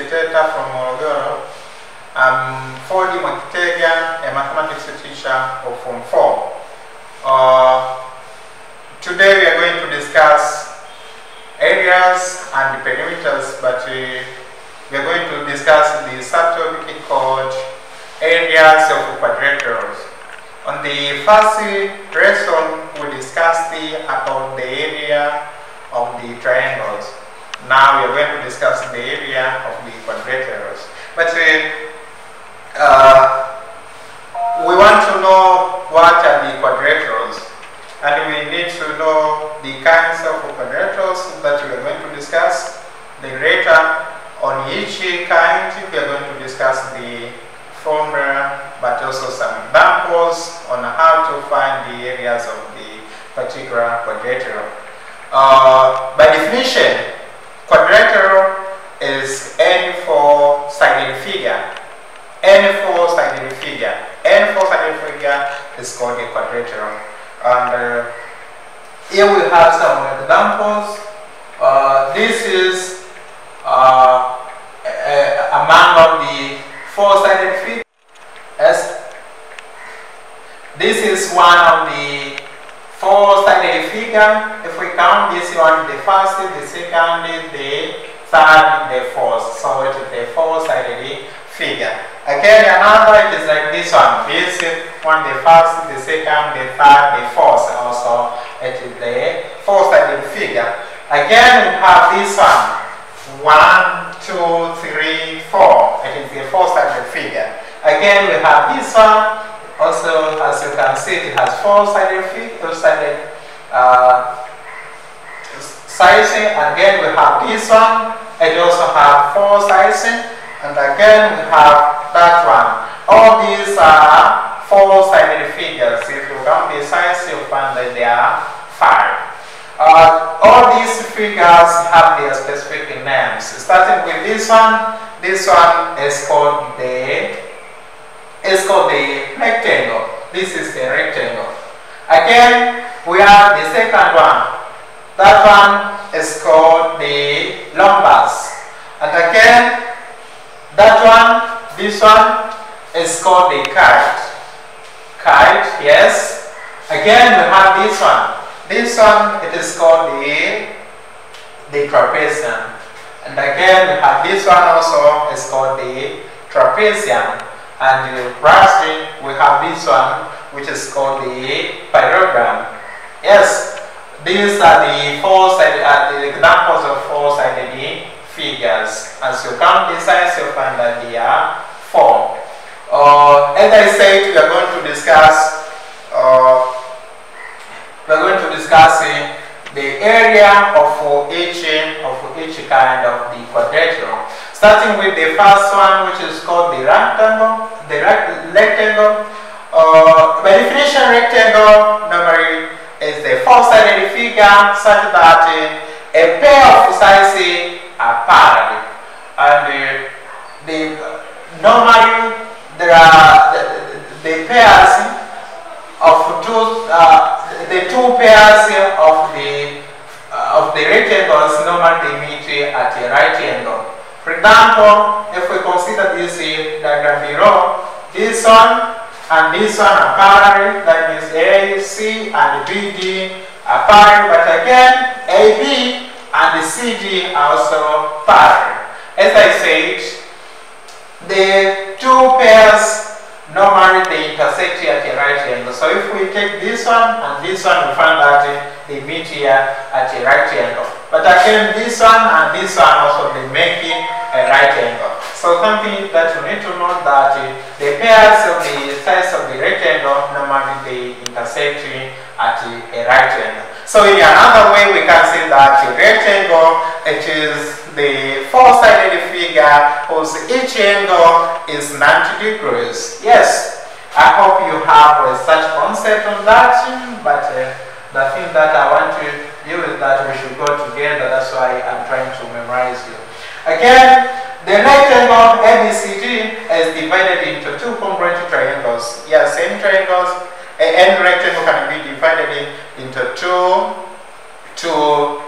facilitator from Morogoro. I'm MWAKITEGA, a mathematics teacher of Form 4. Today we are going to discuss areas and perimeters, but we are going to discuss the subtopic called areas of quadrilaterals. On the first lesson, we discussed about the area of the triangles. Now we are going to discuss the area of the quadrilaterals. But we want to know what are the quadrilaterals, and we need to know the kinds of quadrilaterals that we are going to discuss. Then later, on each kind, we are going to discuss the formula, but also some examples on how to find the areas of the particular quadrilateral. By definition, quadrilateral is any four-sided figure. Any four-sided figure. Any four-sided figure is called a quadrilateral. And here we have some examples. This is among of the four-sided figures. Yes. This is one of the four-sided figure. If we count this one, the first, the second, the third, the fourth. So it is the four-sided figure. Again, another it is like this one. This one, the first, the second, the third, the fourth. Also, it is the four-sided figure. Again, we have this one. 1, 2, 3, 4. It is the four-sided figure. Again, we have this one. Also, as you can see, it has four-sided sizing. Again, we have this one. It also has four sizing. And again, we have that one. All these are four-sided figures. If you count the size, you'll find that there are 5. All these figures have their specific names. Starting with this one is called the rectangle. This is the rectangle. Again, we have the second one. That one is called the rhombus. And again, this one is called the kite. Kite, yes. Again, we have this one. This one, it is called the trapezium. And again, we have this one also, is called the trapezium. And lastly, we have this one, which is called the parallelogram. Yes, these are the the examples of four-sided figures. As you count the sides, you'll find that they are 4. As I said, we are going to discuss the area of each kind of the quadrilateral. Starting with the first one, which is called the rectangle. By definition, rectangle normally is the four-sided figure such that a pair of sides are parallel. And normally there are the pairs of the two pairs of the rectangles normally meet at a right angle. For example, if we consider this diagram below, this one and this one are parallel. That means A, C, and BD are parallel. But again, AB and CD are also parallel. As I said, the two pairs normally they intersect at a right angle. So if we take this one and this one, we find that they meet here at a right angle. But again, this one and this one also they make it a right angle. So something that you need to know that the pairs of the sides of the rectangle normally they intersect at a right angle. So in another way, we can say that a rectangle, it is the four-sided figure whose each angle is 90 degrees. Yes, I hope you have such concept on that, but the thing that I want to do is that we should go together. That's why I'm trying to memorize you. Again, the rectangle ABCD is divided into two congruent triangles. Yes, same triangles. Any rectangle can be divided into two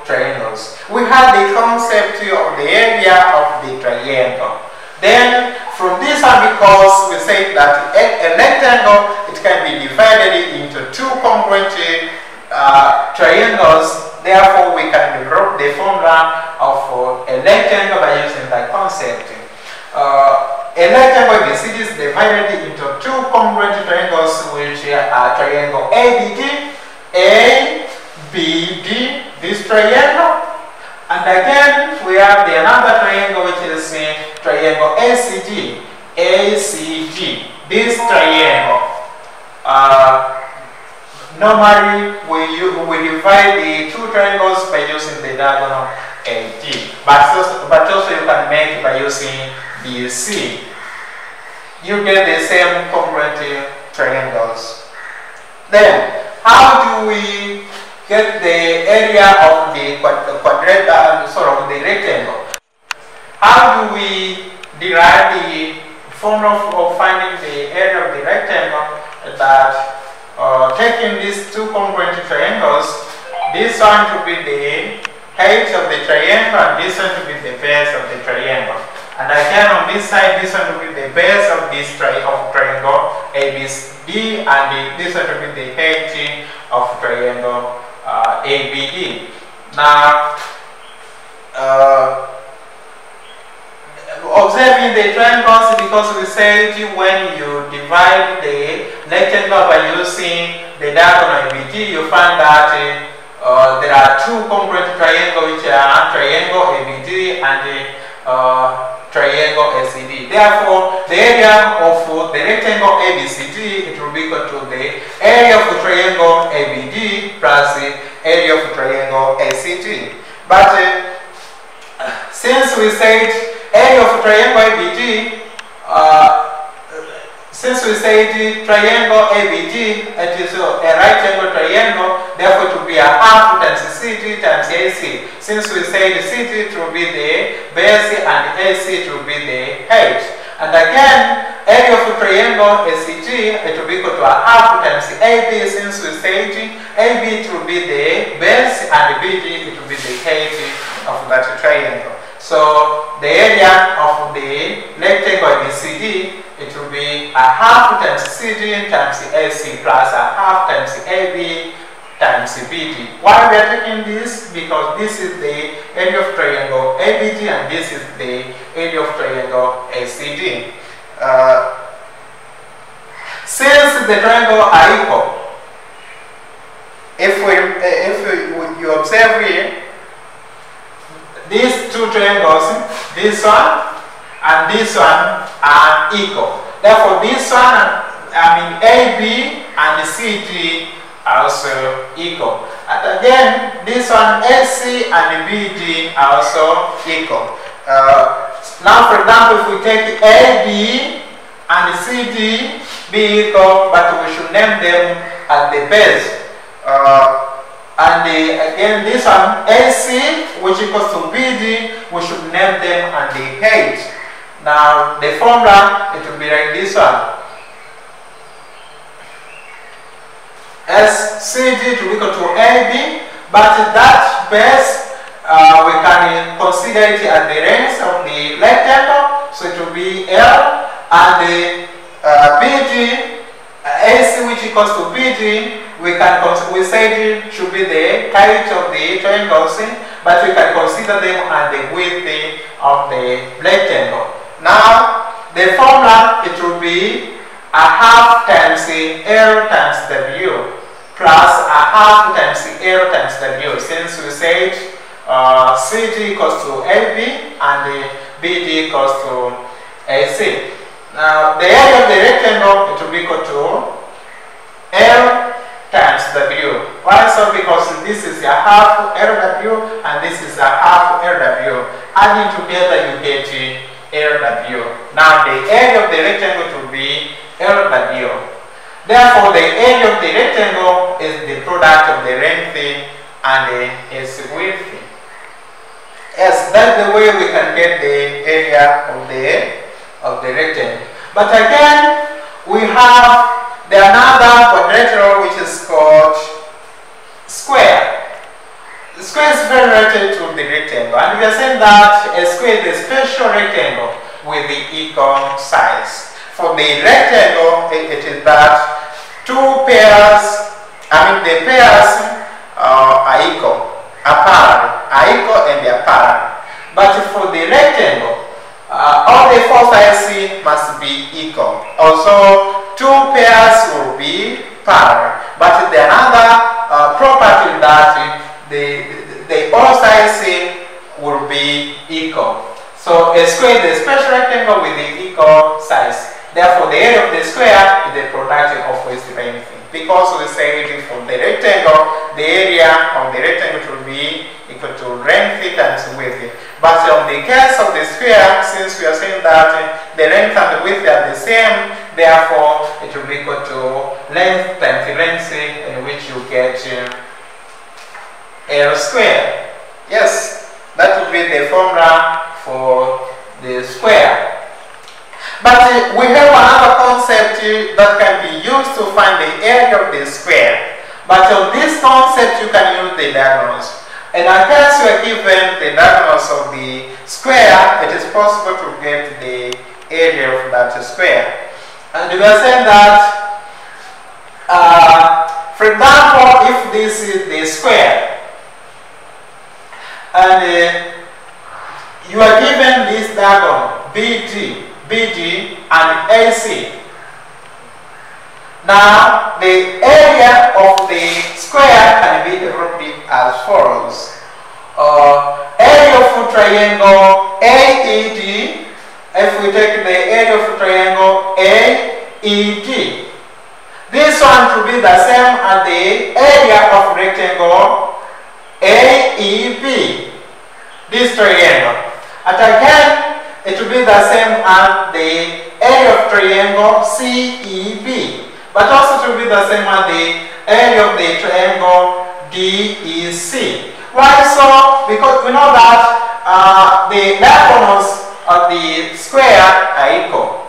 triangles. We have the concept of the area of the triangle. said that a rectangle, it can be divided into two congruent triangles. Therefore, we can develop the formula of a rectangle by using that concept. A rectangle ABCD is divided into two congruent triangles, which are triangle ABD, ABD, this triangle, and again we have the another triangle which is triangle ACD, ACD, this triangle. Normally we divide the two triangles by using the diagonal AD, but also you can make it by using BC. You get the same congruent triangles. Then, how do we get the area of the rectangle? How do we derive the formula for finding the area of the rectangle? That taking these two congruent triangles, this one to be the height of the triangle and this one to be the base of the triangle. And again on this side, this one to be the base of this triangle ABCD, and this one to be the height of triangle ABD. Now, observing the triangles, because we said when you divide the rectangle by using the diagonal ABD, you find that there are two congruent triangles, which are triangle ABD and triangle ACD. Therefore, the area of the rectangle ABCD, it will be equal to the area of the triangle ABD plus the area of the triangle ACD. But since we said area of triangle ABD, since we said triangle ABD, it is a right angle triangle, therefore it will be a half times CD times AC. Since we said CD, it will be the base and AC, it will be the height. And again, area of the triangle ACD, it will be equal to a half times AB. Since we said AB, it will be the base and BD, it will be the height of that triangle. So the area of the rectangle ABCD, it will be a half times CD times AC plus a half times AB times BD. Why we are taking this? Because this is the area of triangle ABD and this is the area of triangle ACD. Since the triangles are equal, if you observe here, these two triangles, this one and this one, are equal. Therefore, this one, AB and CD are also equal. And again, this one, AC and BD are also equal. Now, for example, if we take AB and CD be equal, but we should name them at the base. Again, this one, AC, which equals to BD, we should name them at the height. Now, the formula, it will be like this one. SCD to equal to AB, but that base, we can consider it as the length of the rectangle, so it will be L, and the BD, AC, which equals to BD, we said it should be the height of the triangles, but we can consider them as the width of the rectangle. Now, the formula, it will be a half times L times W plus a half times L times W, since we said CD equals to AB and BD equals to AC. Now, the area of the rectangle, it will be equal to L times W. Why so? Because this is a half LW and this is a half LW. Adding together, you get LW. Now, the area of the rectangle will be LW. Therefore, the area of the rectangle is the product of the length and its width. Yes, that's the way we can get the area of the rectangle. But again, we have another quadrilateral which is called square. The square is very related to the rectangle, and we are saying that a square is a special rectangle with the equal size. for the rectangle, it is that two pairs, the pairs are equal, are equal and they are parallel. But for the rectangle, all the four sides must be equal. Also, two pairs will be parallel. But the another property that the all sides will be equal. So a square is a special rectangle with the equal size. Therefore, the area of the square is the product of its length. Because we say for the rectangle, the area of the rectangle will be equal to length times width. But on the case of the sphere, since we are saying that the length and the width are the same, therefore it will be equal to length times length, in which you get L square. Yes, that will be the formula for the square. But we have another concept that can be used to find the area of the square. But on this concept, you can use the diagonals. And in case you are given the diagonals of the square, it is possible to get the area of that square. And we are saying that, for example, if this is the square, and you are given this diagonal, BD and AC. Now, the area of the square can be written as follows. Area of triangle AED, if we take the area of triangle AED, this one to be the same as the area of rectangle AEB, this triangle. And again, it will be the same as the area of triangle CEB, but also it will be the same as the area of the triangle DEC. Why so? Because we know that the diagonals of the square are equal,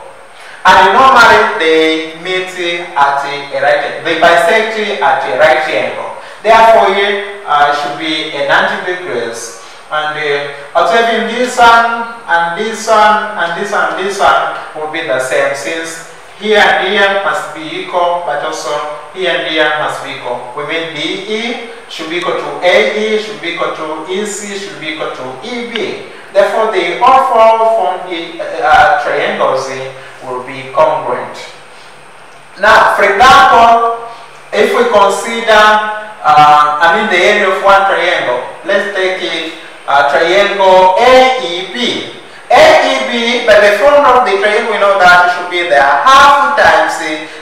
and normally they meet at a right angle. They bisect at a right angle. Therefore, it should be a 90 degrees. And observing this one and this one and this one and this one will be the same, since here and here must be equal, but also here and here must be equal. We mean DE should be equal to AE, should be equal to EC, should be equal to EB. Therefore, the all four from the triangles will be congruent. Now, for example, if we consider the area of one triangle, let's take it. Triangle AEB. AEB, by the formula of the triangle, we know that it should be the half times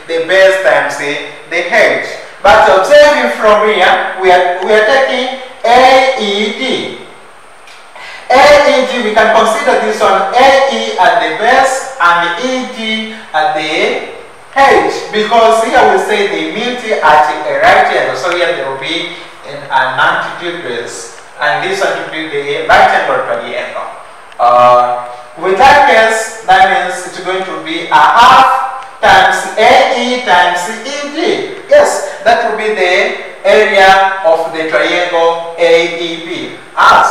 the base times the height. But observing from here, we are taking AED. AED, we can consider this one AE at the base and ED at the height, because here we say they meet at a right angle. So here there will be a 90 degrees. And this one will be the right angle triangle. With that case, that means it's going to be a half times AE times ED. Yes, that will be the area of the triangle AEB.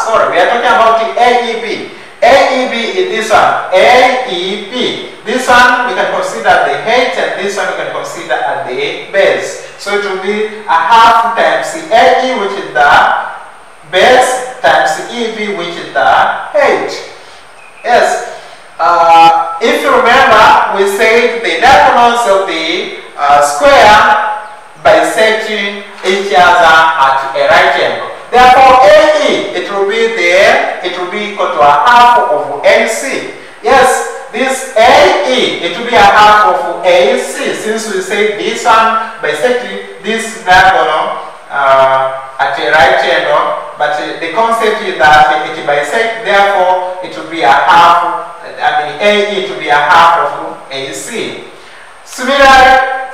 Sorry, we are talking about the AEB. AEB is this one, AEB. This one we can consider the height, and this one we can consider at the base. So it will be a half times AE, which is the base, times EB, which is the height. Yes. If you remember, we said the diagonals of the square bisecting each other at a right angle. Therefore, AE, it will be there, it will be equal to a half of AC. Yes, this AE, it will be a half of AC, since we say this one bisecting this diagonal at a right angle. But the concept is that it bisects, therefore it will be a half, AE to be a half of AC. Similarly,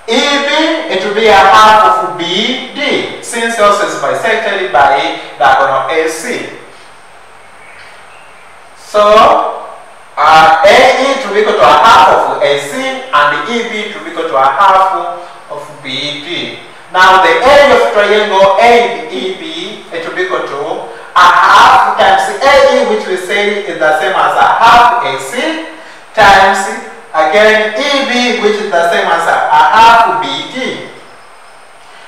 EB, it will be a half of BD, since also is bisected by diagonal AC. So, AE to be equal to a half of AC, and EB to be equal to a half of BD. Now, the area of triangle AEB, it will be equal to a half times AE, which we say is the same as a half AC, times again EB, which is the same as a half BD.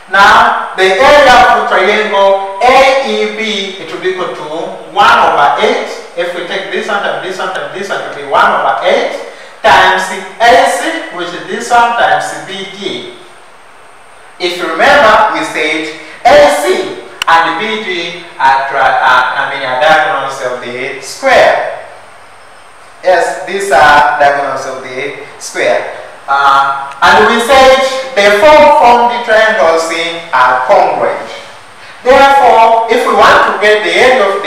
Now the area of the triangle AEB, it will be equal to 1/8. If we take this one and this one and this one, it will be 1/8 times AC, which is this one, times BD. If you remember, we said AC and BD are diagonals of the square. Yes, these are diagonals of the square. And we said the four formed triangles are congruent. Therefore, if we want to get the area of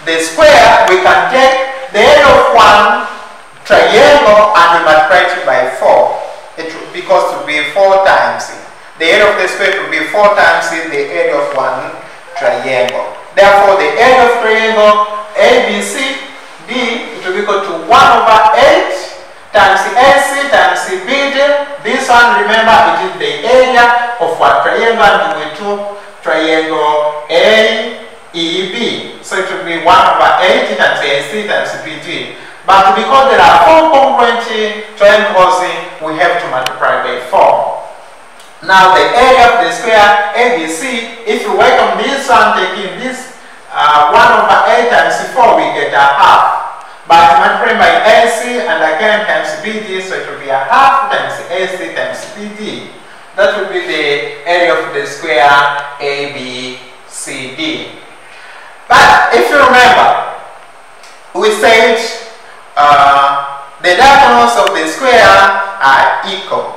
the square, we can take the area of one triangle and we multiply it by 4. Because it will be 4 times. The area of the square will be 4 times the area of one triangle. Therefore, the area of triangle ABCD, it will be equal to 1/8 times AC times BD. This one, remember, it is the area of what triangle, and we took triangle AEB. So it will be 1/8 times AC times BD. But because there are 4 congruent triangles, we have to multiply by 4. Now the area of the square ABC, if you work on this one, taking this 1/8 times 4, we get a half. But multiplying by AC and again times BD, so it will be a half times AC times BD. That will be the area of the square ABCD. But if you remember, we said the diagonals of the square are equal.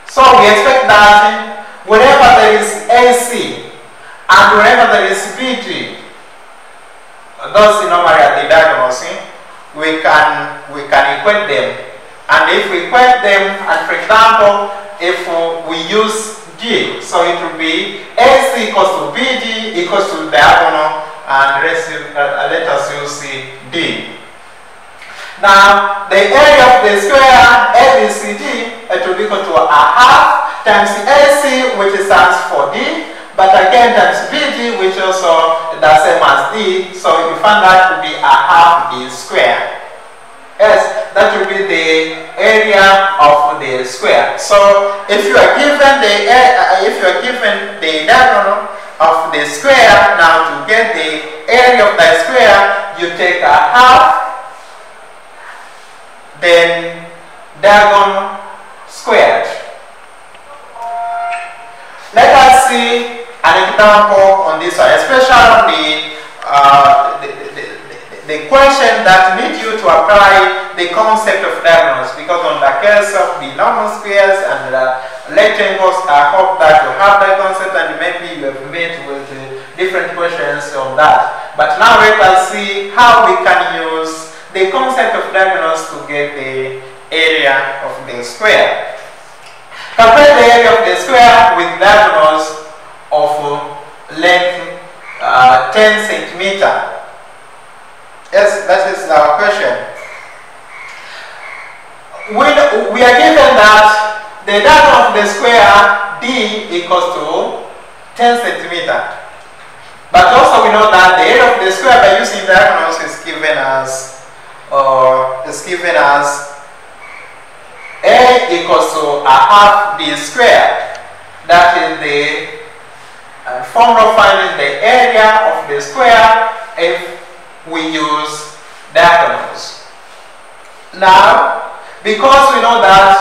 So we expect that wherever there is AC and wherever there is BD, those normally are the diagonals, we can equate them. And if we equate them, and for example, if we use D, so it will be AC equals to BD equals to diagonal, and let us use D. Now, the area of the square ABCD, it will be equal to a half times AC, which stands for D, but again times BD, which also the same as D, so you find that to be a half D square. Yes, that will be the area of the square. So if you are given the diagonal of the square, now to get the area of the square, you take a half, then diagonal squared. Let us see an example on this one, especially on the question that needs you to apply the concept of diagonals, because on the case of the normal squares and rectangles, I hope that you have that concept and maybe you have met with different questions on that. But now let us see how we can use the concept of diagonals to get the area of the square. Compare the area of the square with diagonals of length 10 centimeter. Yes, that is our question. We are given that the diagonal of the square D equals to 10 centimeter. But also we know that the area of the square by using diagonals is given as A equals to a half D squared. That is the formula finding the area of the square if we use diagonals. Now, because we know that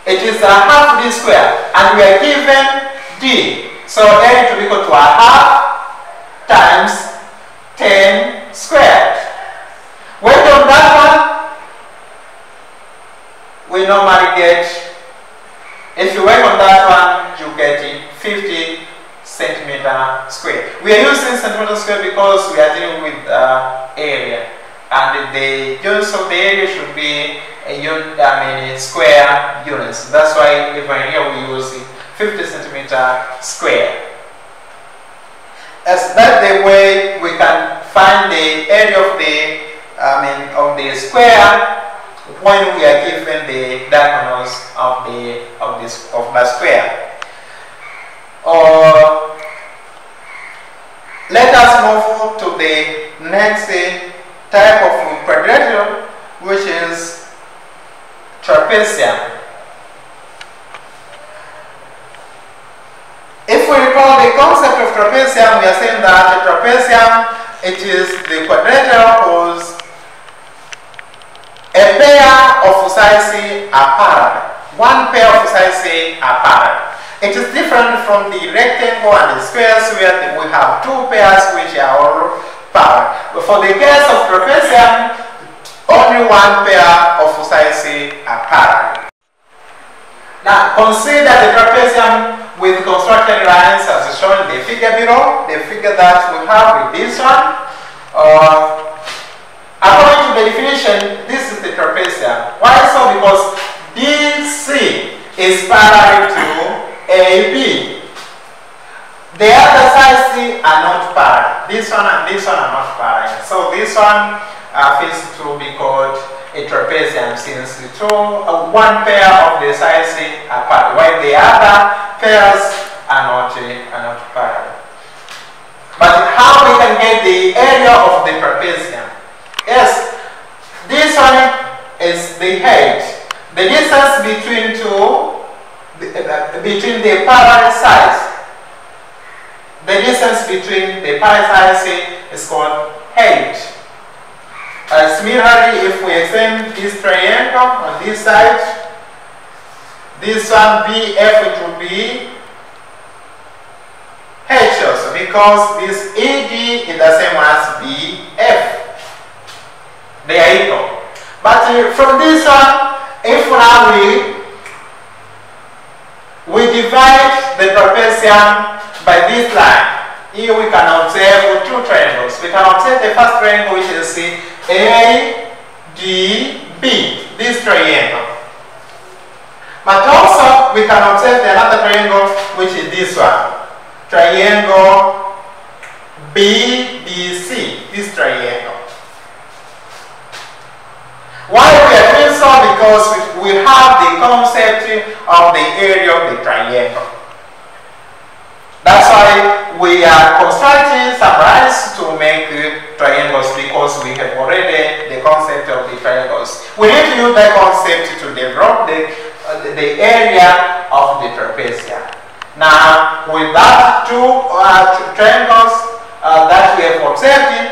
it is a half D square and we are given D, so A to be equal to a half times 10 squared. When on that one, we normally get, if you work on that one, you get 50 centimeter square. We are using centimeter square because we are dealing with area, and the units of the area should be square units. That's why even here we use 50 centimeter square. As that's the way we can find the area of the square when we are given the diagonals of the square. Let us move to the next type of quadrilateral, which is trapezium. If we recall the concept of trapezium, we are saying that a trapezium, it is the quadrilateral whose a pair of foci are parallel. One pair of foci are parallel. It is different from the rectangle and the squares where we have two pairs which are all parallel. But for the case of trapezium, only one pair of foci are parallel. Now consider the trapezium with constructed lines as shown in the figure below, the figure that we have with this one. According to the definition, this is the trapezium. Why so? Because DC is parallel to AB. The other sides are not parallel. This one and this one are not parallel. So this one fits to be called a trapezium since the one pair of the sides are parallel, while the other pairs are not parallel. But how we can get the area of the trapezium? Yes, this one is the height. The distance between the parallel sides. The distance between the parallel sides is called height. Similarly, if we extend this triangle on this side, this one BF, it will be H also, because this ED is the same as BF. They are equal. But from this one, if now we divide the trapezium by this line, here we can observe two triangles. We can observe the first triangle, which is ADB, this triangle. But also we can observe another triangle, which is this one, triangle BBC, this triangle. Why we are doing so? Because we have the concept of the area of the triangle. That's why we are constructing some lines to make triangles, because we have already the concept of the triangles. We need to use that concept to develop the area of the trapezium. Now, with that two triangles that we have observed,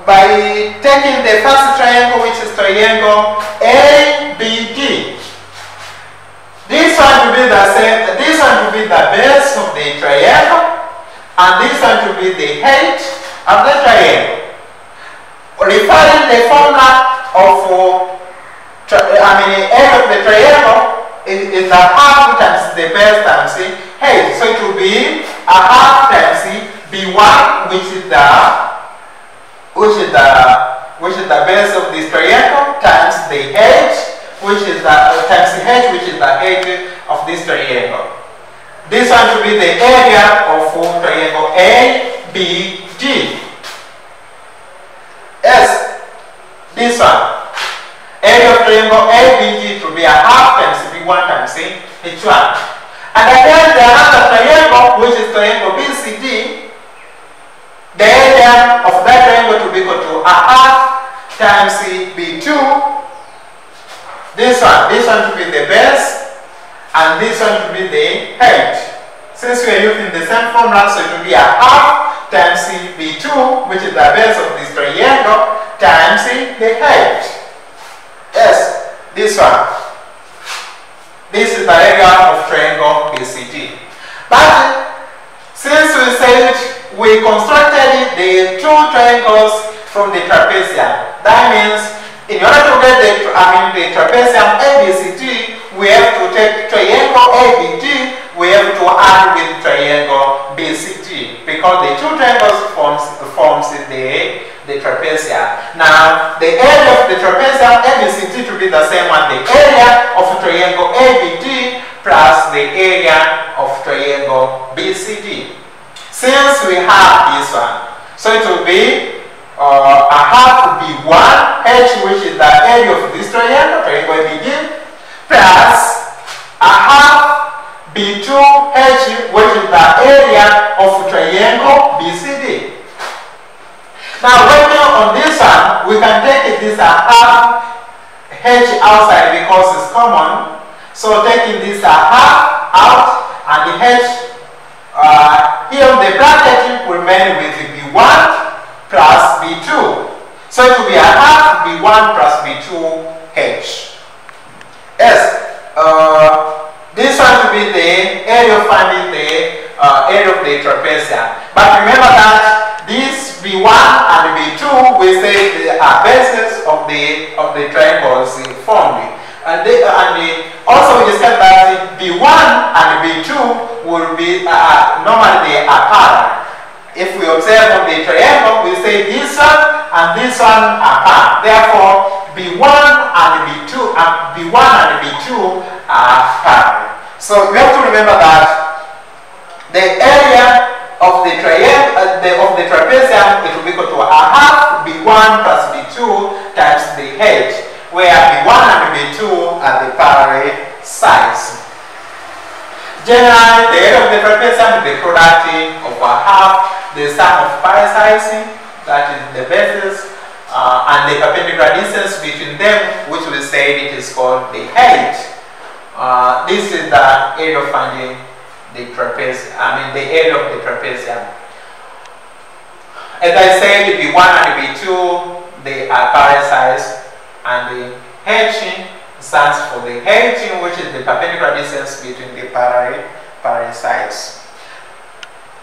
by taking the first triangle, which is triangle ABD, this one will be the same. This one will be the base of the triangle, and this one will be the height of the triangle. Referring the formula of area of the triangle is a half times the base times the height. So it will be a half times B1, which is the base of this triangle, times the height, which is the times the height, which is the height of this triangle. This one will be the area of triangle ABD. Yes, this one, area of triangle ABD to be a half times B1 times H1. And again, the another triangle, which is triangle BCD. The area of that triangle to be equal to a half times B2. This one to be the base, and this one to be the height. Since we are using the same formula, so it will be a half times B2, which is the base of this triangle, times the height. Yes, this one. This is the area of triangle BCD. But since we said we constructed the two triangles from the trapezium, that means in order to get the trapezium ABCD, we have to take triangle ABD, we have to add with triangle BCD, because the two triangles forms the trapezium. Now, the area of the trapezium ABCD to be the same as the area of triangle ABD plus the area of triangle BCD. Since we have this one, so it will be a half B1 H, which is the area of this triangle, triangle ABD, plus a half B2 2H, which is the area of triangle BCD. Now working on this one, we can take this half H outside because it's common. So taking this half out and the H here the bracket will remain with B1 plus B2. So it will be a half B1 plus B2H. Yes, this one will be the area of finding the area of the trapezium. But remember that this B1 and B2 we say they are bases of the triangles formed. And also we discussed that B1 and B2 will be normally they are parallel. If we observe on the triangle, we say this one and this one are parallel. Therefore, B1 and B2 are parallel. So you have to remember that the area of the triangle of the trapezium, it will be equal to a half B1 plus B2 times the H, where B1 and B2 are the parallel sides. Generally, the area of the trapezium is the product of a half the sum of pi sides, that is the bases, and the perpendicular distance between them, which we say it is called the height. This is the area of finding the trapezium, the area of the trapezium. As I said, B1 and B2, they are parallel sides, and the H stands for the height, which is the perpendicular distance between the parallel sides.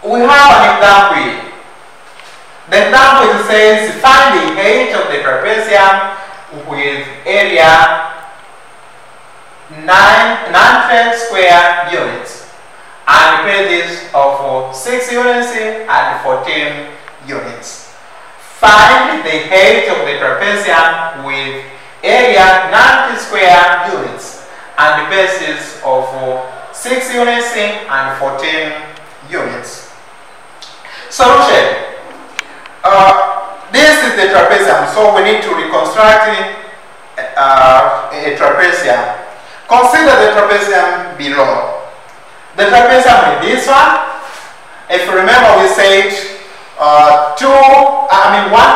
We have an example. The example says find the height of the trapezium with area 9 square units and bases of 6 units and 14 units. Find the height of the trapezium with area 90 square units and bases of 6 units and 14 units. Solution. This is the trapezium, so we need to reconstruct a trapezium. Consider the trapezium below. The trapezium is this one. If you remember, we said one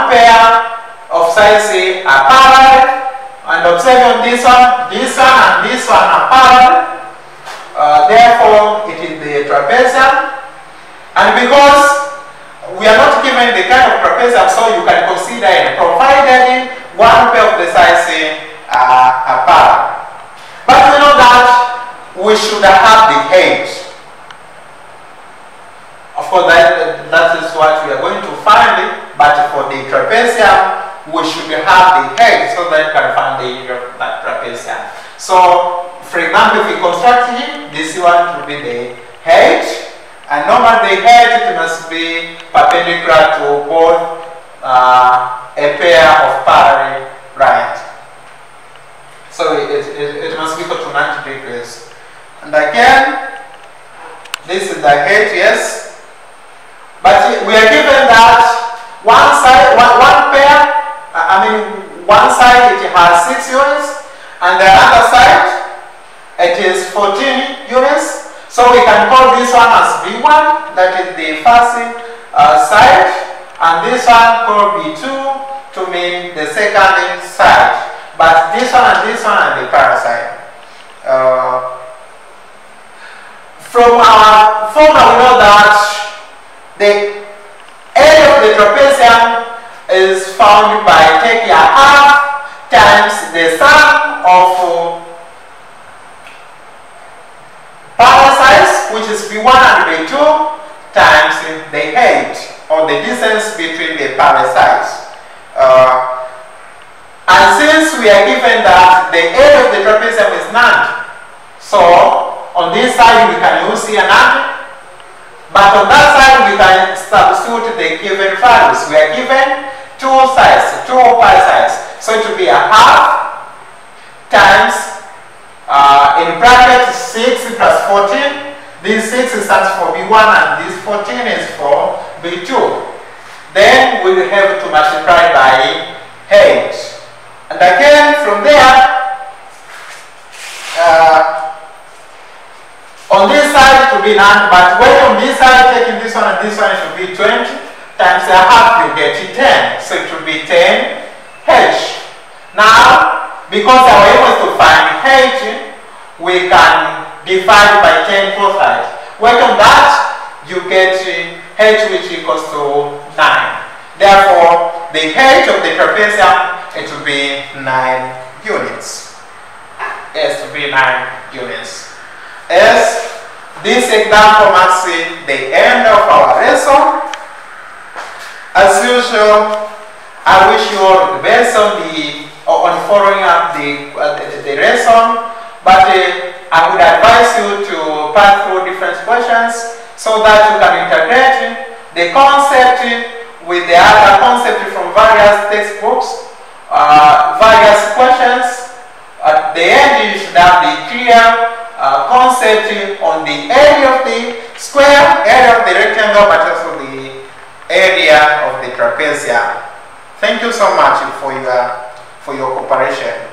pair of sides are parallel. And observe on this one and this one are parallel. Therefore, it is the trapezium. And because we are not given the kind of trapezium, so you can consider it, provided one pair of the sides are parallel. But we know that we should have the height. Of course, that is what we are going to find. But for the trapezium, we should have the height so that we can find the area of that trapezium. So, for example, if we construct it, this one will be the height, and normally the height it must be perpendicular to both a pair of parallel lines. So it must be equal to 90 degrees. And again, this is the height, yes. But we are given that one side it has 6 units, and the other side it is 14 units. So we can call this one as B1, that is the first side, and this one called B2 to mean the second side. But this one and this one are the parallel side. From our formula, we know that the area of the trapezium is found by taking a half times the sum of parallel sides, which is B1 and B2, times the height or the distance between the parallel sides. And since we are given that the area of the trapezium is none, so on this side we can use here none, but on that side we can substitute the given values. We are given two pi sides, so it will be a half times in bracket 6 plus 14. This 6 stands for B1 and this 14 is for B2. Then we will have to multiply by 8. And again, from there, on this side, to should be 9, but weight on this side, taking this one and this one, it should be 20 times a half, you get 10. So it will be 10H. Now, because our aim was to find H, we can divide by 10 both sides. Weight on that, you get H, which equals to 9. Therefore, the H of the trapezium, it will be 9 units. Yes, to be 9 units. As this example marks the end of our lesson. As usual, I wish you all the best on following up the lesson, but I would advise you to pass through different questions so that you can integrate the concept with the other concept from various textbooks, various questions. At the end, you should have the clear concept on the area of the square, area of the rectangle, but also the area of the trapezium. Thank you so much for your cooperation.